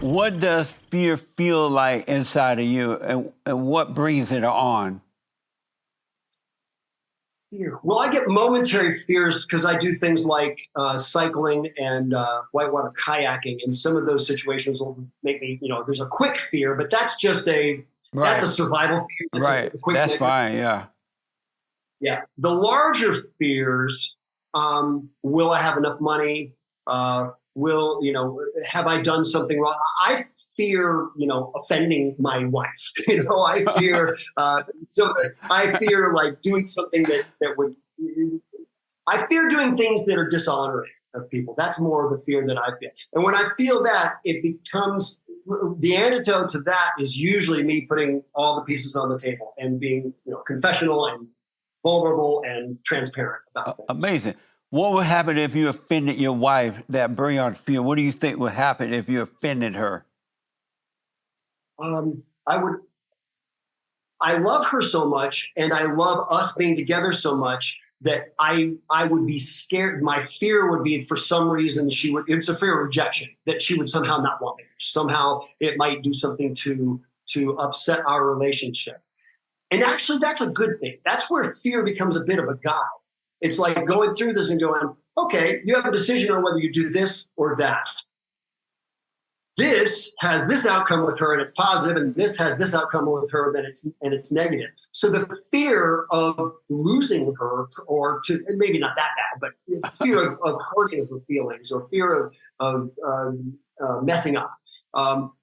What does fear feel like inside of you, and what brings it on? Fear. Well, I get momentary fears because I do things like cycling and whitewater kayaking, and some of those situations will make me, there's a quick fear, but that's just that's a Right, survival fear. That's right. a quick That's negative. fine. Yeah. Yeah. The larger fears, will I have enough money? Have I done something wrong? I fear, offending my wife. So I fear like doing something that would, I fear doing things that are dishonoring of people. That's more of the fear that I feel. And when I feel that, it becomes, the antidote to that is usually me putting all the pieces on the table and being, confessional and vulnerable and transparent about things. Amazing. What would happen if you offended your wife that bring on fear? What do you think would happen if you offended her? I would. I love her so much, and I love us being together so much that I would be scared. My fear would be for some reason it's a fear of rejection, that she would somehow not want me. Somehow it might do something to upset our relationship. And actually that's a good thing. That's where fear becomes a bit of a guide. It's like going through this and going, okay, you have a decision on whether you do this or that. This has this outcome with her and it's positive, and this has this outcome with her and it's negative. So the fear of losing her, or maybe not that bad, but fear of hurting her feelings, or fear of messing up,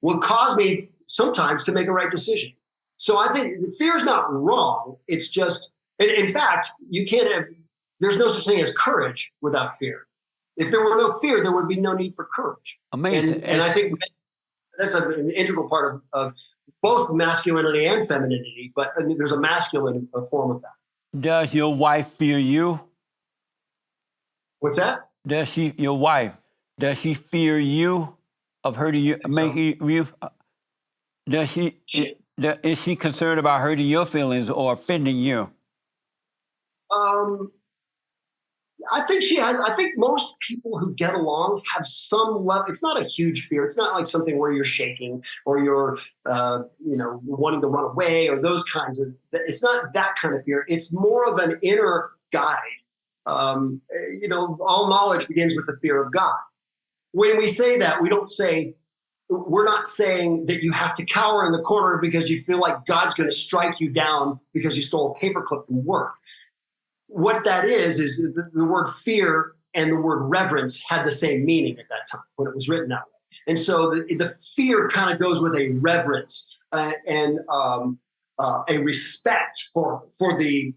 will cause me sometimes to make a right decision. So I think fear is not wrong. It's just, in fact, there's no such thing as courage without fear. If there were no fear, there would be no need for courage. Amazing. And I think that's an integral part of both masculinity and femininity, but there's a masculine form of that. Does your wife fear you? What's that? Your wife, does she fear you of hurting you, making you? Is she concerned about hurting your feelings or offending you? I think she has. I think most people who get along have some level. It's not a huge fear. It's not like something where you're shaking or you're, wanting to run away or those kinds of. It's not that kind of fear. It's more of an inner guide. All knowledge begins with the fear of God. When we say that, we're not saying that you have to cower in the corner because you feel like God's going to strike you down because you stole a paperclip from work. What that is the word fear and the word reverence had the same meaning at that time when it was written that way. And so the fear kind of goes with a reverence and a respect for the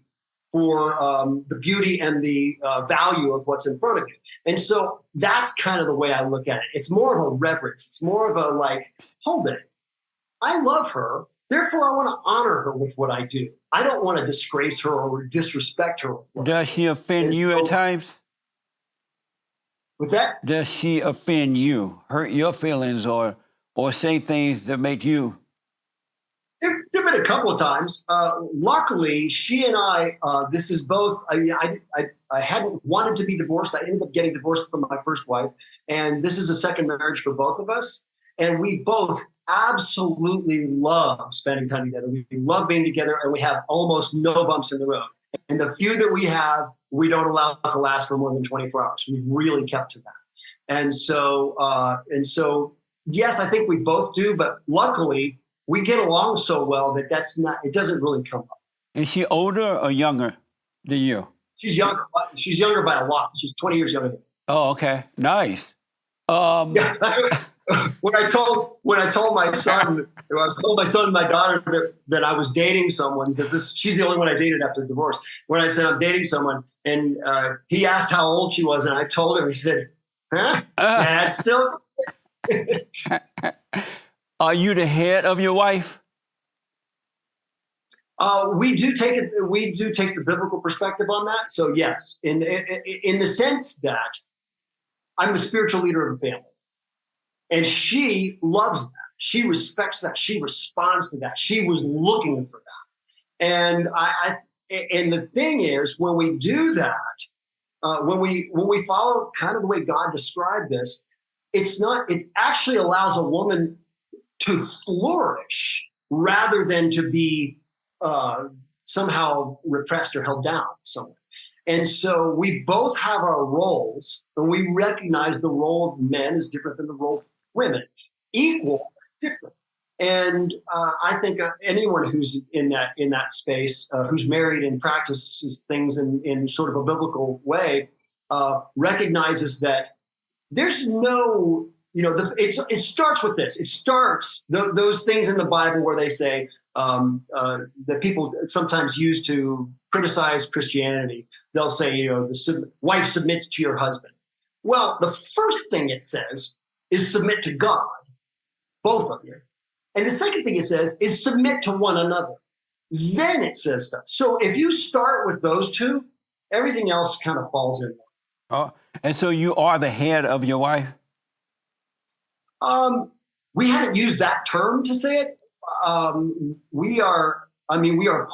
beauty and the value of what's in front of you. And so that's kind of the way I look at it. It's more of a reverence. It's more of a like, hold it. I love her. Therefore, I want to honor her with what I do. I don't want to disgrace her or disrespect her. Does she offend you at times? What's that? Does she offend you, hurt your feelings, or say things that make you? There have been a couple of times. Luckily, she and I, this is both, I hadn't wanted to be divorced. I ended up getting divorced from my first wife. And this is a second marriage for both of us. And we both absolutely love spending time together. We love being together, and we have almost no bumps in the road. And the few that we have, we don't allow to last for more than 24 hours. We've really kept to that. And so, yes, I think we both do, but luckily we get along so well that it doesn't really come up. Is she older or younger than you? She's younger. She's younger by a lot. She's 20 years younger than me. Oh, okay. Nice. Yeah, when I told my son, I told my son and my daughter that I was dating someone, because she's the only one I dated after divorce. When I said I'm dating someone, and he asked how old she was, and I told him, he said, "Huh? Dad still?" Are you the head of your wife? We do take the biblical perspective on that. So yes, in the sense that I'm the spiritual leader of the family. And she loves that. She respects that. She responds to that. She was looking for that. And and the thing is, when we do that, when we follow kind of the way God described this, it actually allows a woman to flourish rather than to be somehow repressed or held down somewhere. And so we both have our roles, and we recognize the role of men is different than the role of women. Equal, different. And I think anyone who's in that space, who's married and practices things in sort of a biblical way, recognizes that there's no, it starts with this. It starts those things in the Bible where they say that people sometimes use to criticize Christianity. They'll say, the wife submits to your husband. Well, the first thing it says is submit to God, both of you. And the second thing it says is submit to one another. Then it says stuff. So if you start with those two, everything else kind of falls in. Oh, and so you are the head of your wife? We haven't used that term to say it. We are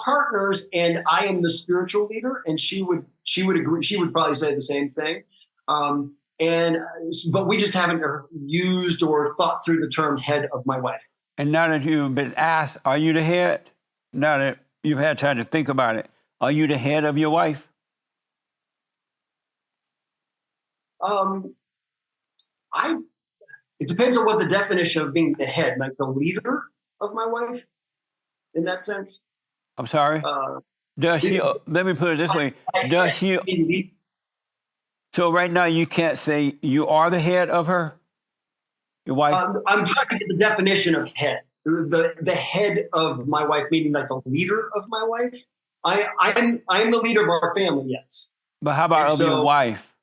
partners, and I am the spiritual leader, and she would agree. She would probably say the same thing. But we just haven't used or thought through the term head of my wife. And now that you've been asked, are you the head? Now that you've had time to think about it, are you the head of your wife? It depends on what the definition of being the head, like the leader of my wife, in that sense. I'm sorry? Does she, let me put it this way, does she, so right now you can't say you are the head of her, your wife? I'm trying to get the definition of head. The head of my wife, meaning like the leader of my wife. I am the leader of our family, yes. But how about your wife?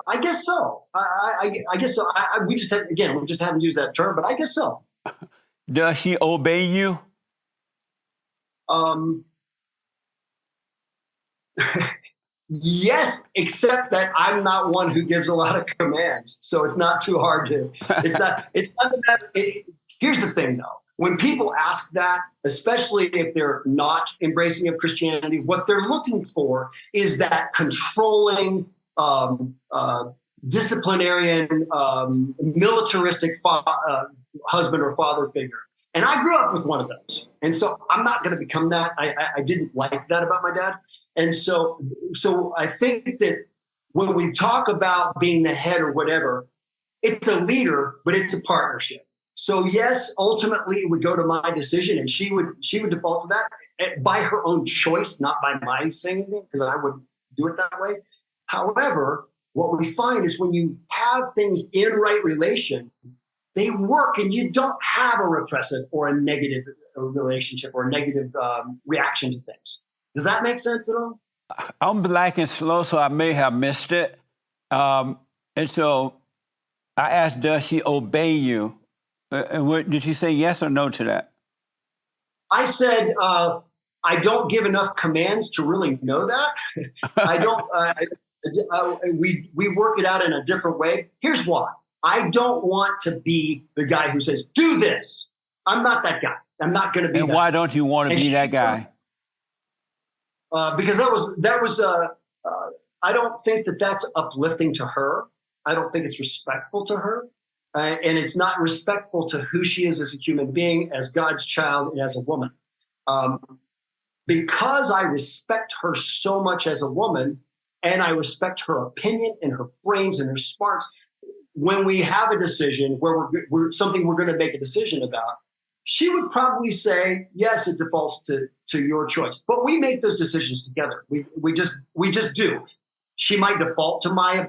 I guess so. I guess so. We just haven't used that term, but I guess so. Does she obey you? Yes, except that I'm not one who gives a lot of commands, so it's not too hard to. It's not. Here's the thing, though. When people ask that, especially if they're not embracing of Christianity, what they're looking for is that controlling, disciplinarian, militaristic husband or father figure. And I grew up with one of those. And so I'm not going to become that. I didn't like that about my dad. And so I think that when we talk about being the head or whatever, it's a leader, but it's a partnership. So yes, ultimately it would go to my decision, and she would default to that by her own choice, not by my saying anything, because I wouldn't do it that way. However, what we find is when you have things in right relation, they work, and you don't have a repressive or a negative relationship or a negative reaction to things. Does that make sense at all? I'm black and slow, so I may have missed it. And so I asked, does she obey you? Did she say yes or no to that? I said, I don't give enough commands to really know that. I don't. We work it out in a different way. Here's why. I don't want to be the guy who says, do this. I'm not that guy. I'm not going to be and that. Why don't you want to be that guy? Because that was I don't think that that's uplifting to her. I don't think it's respectful to her. And it's not respectful to who she is as a human being, as God's child, and as a woman. Because I respect her so much as a woman, and I respect her opinion and her brains and her smarts, when we have a decision where we're something we're going to make a decision about, she would probably say, yes, it defaults to your choice. But we make those decisions together. We just do. She might default to my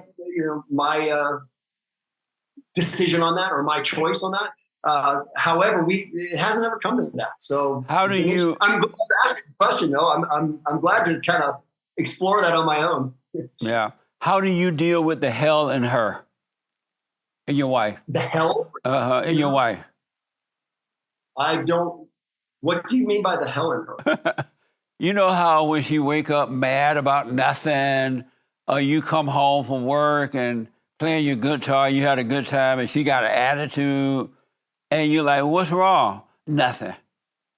decision on that, or my choice on that. However, it hasn't ever come to that. So how do you? I'm glad to ask the question, though. I'm glad to kind of explore that on my own. Yeah. How do you deal with the hell in her, in your wife? The hell? In your wife. I don't. What do you mean by the hell in her? You know how when she wake up mad about nothing, or you come home from work and playing your guitar, you had a good time, and she got an attitude, and you're like, what's wrong? Nothing.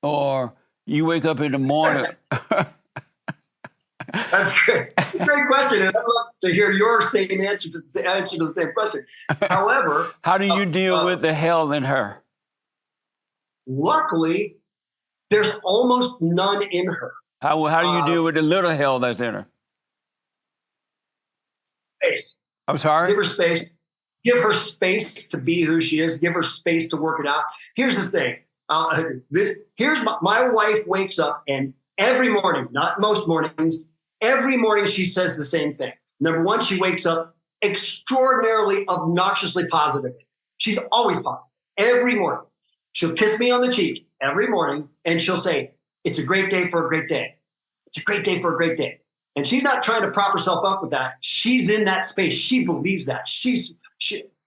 Or you wake up in the morning. That's great. Great question. And I'd love to hear your same answer to the same question. However, how do you deal with the hell in her? Luckily, there's almost none in her. How do you deal with the little hell that's in her? Space. I'm sorry? Give her space. Give her space to be who she is. Give her space to work it out. Here's the thing. Here's my wife wakes up, and every morning, not most mornings, every morning she says the same thing. Number one, she wakes up extraordinarily, obnoxiously positive. She's always positive. Every morning. She'll kiss me on the cheek every morning, and she'll say, "It's a great day for a great day. It's a great day for a great day." And she's not trying to prop herself up with that. She's in that space. She believes that.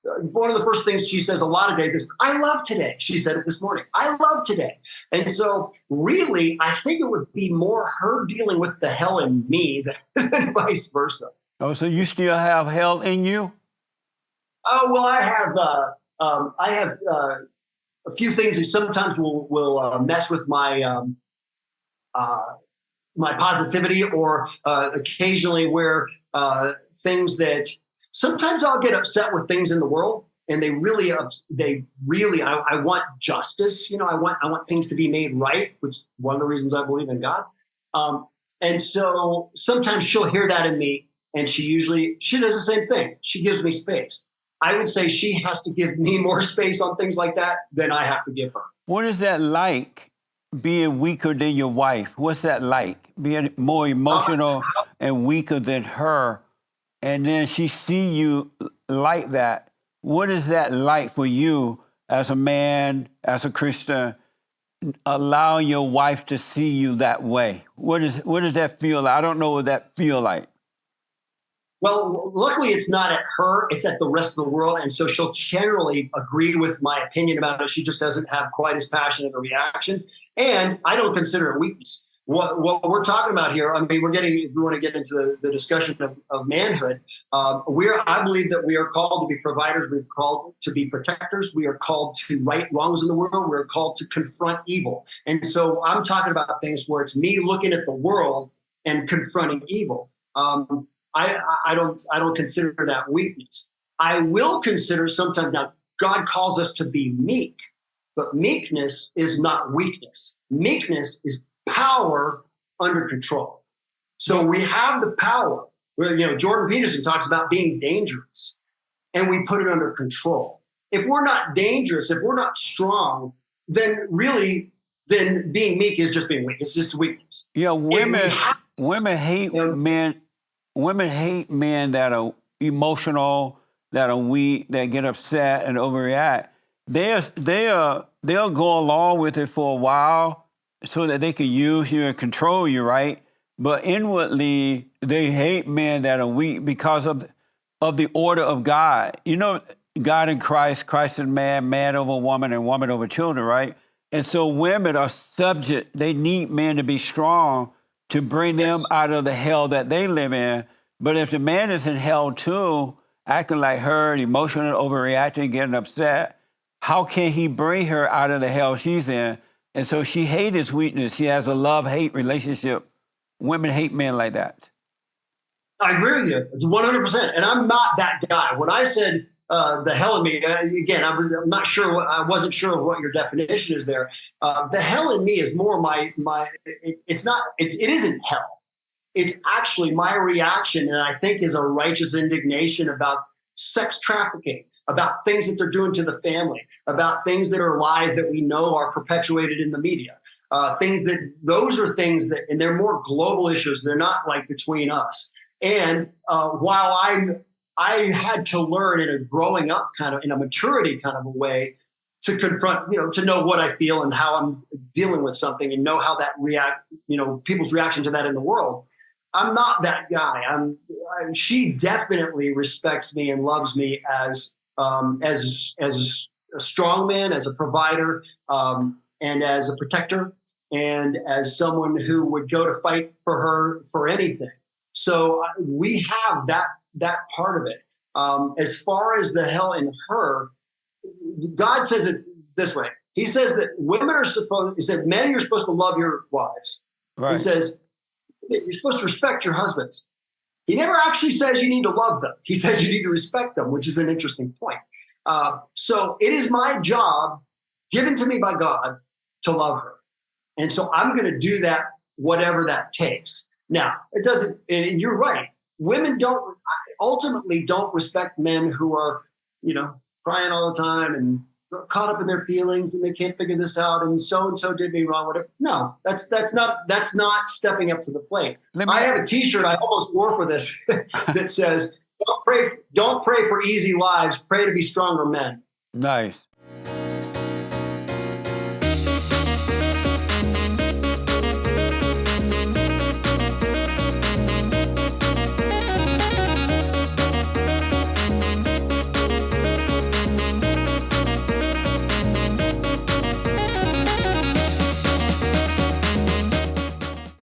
One of the first things she says a lot of days is, "I love today." She said it this morning. "I love today." And so really, I think it would be more her dealing with the hell in me than vice versa. Oh, so you still have hell in you? Oh, well, I have a few things that sometimes will mess with my my positivity, or occasionally where things that sometimes I'll get upset with things in the world, and I want justice. I want things to be made right, which is one of the reasons I believe in God. And so sometimes she'll hear that in me, and she does the same thing. She gives me space. I would say she has to give me more space on things like that than I have to give her. What is that like, being weaker than your wife? What's that like, being more emotional and weaker than her, and then she see you like that? What is that like for you as a man, as a Christian, allow your wife to see you that way? What does that feel like? I don't know what that feel like. Well, luckily it's not at her, it's at the rest of the world. And so she'll generally agree with my opinion about it. She just doesn't have quite as passionate a reaction. And I don't consider it weakness. What we're talking about here, I mean, if we want to get into the discussion of manhood, I believe that we are called to be providers. We're called to be protectors. We are called to right wrongs in the world. We're called to confront evil. And so I'm talking about things where it's me looking at the world and confronting evil. I don't consider that weakness. I will consider sometimes, now God calls us to be meek, but meekness is not weakness. Meekness is power under control. So we have the power. Jordan Peterson talks about being dangerous, and we put it under control. If we're not dangerous, if we're not strong, then being meek is just being weak. It's just weakness. Yeah, women hate men. Women hate men that are emotional, that are weak, that get upset and overreact. They'll go along with it for a while so that they can use you and control you, right? But inwardly, they hate men that are weak because of the order of God. God in Christ, Christ in man, man over woman, and woman over children, right? And so women are subject. They need men to be strong to bring them out of the hell that they live in. But if the man is in hell too, acting like her, emotional, overreacting, getting upset, how can he bring her out of the hell she's in? And so she hates his weakness. She has a love-hate relationship. Women hate men like that. I agree with you 100%. And I'm not that guy. When I said the hell in me, again, I'm not sure. I wasn't sure what your definition is there. The hell in me is more it isn't hell. It's actually my reaction, and I think is a righteous indignation about sex trafficking, about things that they're doing to the family, about things that are lies that we know are perpetuated in the media. Those are things that, and they're more global issues. They're not like between us. And while I had to learn in a growing up kind of, in a maturity kind of a way, to confront, to know what I feel and how I'm dealing with something, and know how that people's reaction to that in the world. I'm not that guy. She definitely respects me and loves me as a strong man, as a provider, and as a protector, and as someone who would go to fight for her for anything. So we have that part of it. As far as the hell in her, God says it this way. He says that men, you're supposed to love your wives. Right. He says, you're supposed to respect your husbands. He never actually says you need to love them. He says you need to respect them, which is an interesting point. So it is my job, given to me by God, to love her. And so I'm going to do that, whatever that takes. Now, it doesn't, and you're right. Women ultimately don't respect men who are, crying all the time and caught up in their feelings and they can't figure this out and so did me wrong. Whatever. No, that's not stepping up to the plate. I have a T-shirt I almost wore for this that says, "Don't pray for easy lives. Pray to be stronger men." Nice.